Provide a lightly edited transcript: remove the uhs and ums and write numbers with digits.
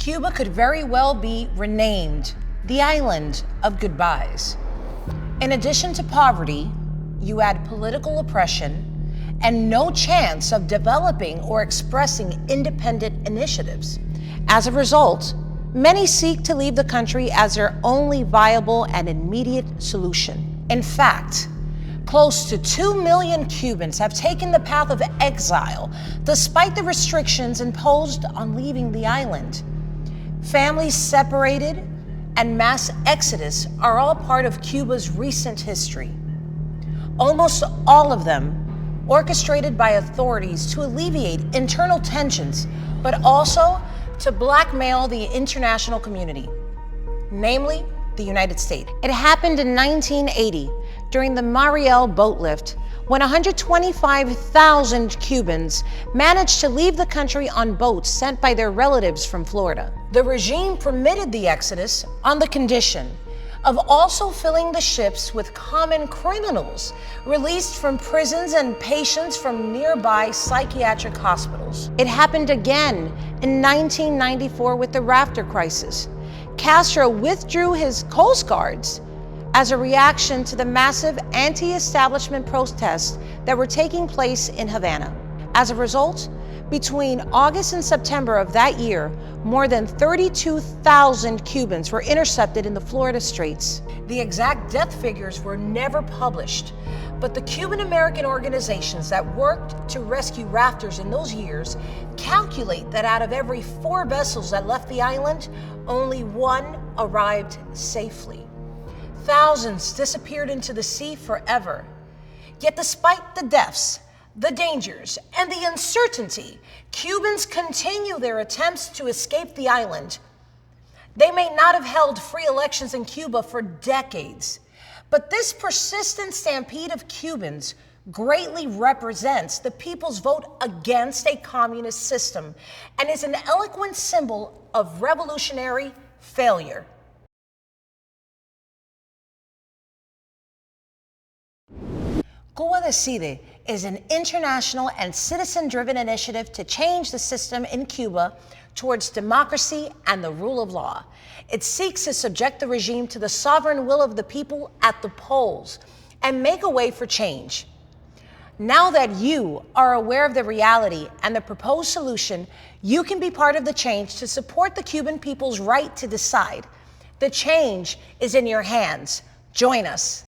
Cuba could very well be renamed the island of goodbyes. In addition to poverty, you add political oppression and no chance of developing or expressing independent initiatives. As a result, many seek to leave the country as their only viable and immediate solution. In fact, close to 2 million Cubans have taken the path of exile despite the restrictions imposed on leaving the island. Families separated and mass exodus are all part of Cuba's recent history. Almost all of them orchestrated by authorities to alleviate internal tensions, but also to blackmail the international community, namely the United States. It happened in 1980 during the Mariel boat lift when 125,000 Cubans managed to leave the country on boats sent by their relatives from Florida. The regime permitted the exodus on the condition of also filling the ships with common criminals released from prisons and patients from nearby psychiatric hospitals. It happened again in 1994 with the Rafter crisis. Castro withdrew his Coast Guards as a reaction to the massive anti-establishment protests that were taking place in Havana. As a result, between August and September of that year, more than 32,000 Cubans were intercepted in the Florida Straits. The exact death figures were never published, but the Cuban-American organizations that worked to rescue rafters in those years calculate that out of every 4 vessels that left the island, only 1 arrived safely. Thousands disappeared into the sea forever. Yet despite the deaths, the dangers, and the uncertainty, Cubans continue their attempts to escape the island. They may not have held free elections in Cuba for decades, but this persistent stampede of Cubans greatly represents the people's vote against a communist system and is an eloquent symbol of revolutionary failure. Cuba Decide is an international and citizen-driven initiative to change the system in Cuba towards democracy and the rule of law. It seeks to subject the regime to the sovereign will of the people at the polls and make a way for change. Now that you are aware of the reality and the proposed solution, you can be part of the change to support the Cuban people's right to decide. The change is in your hands. Join us.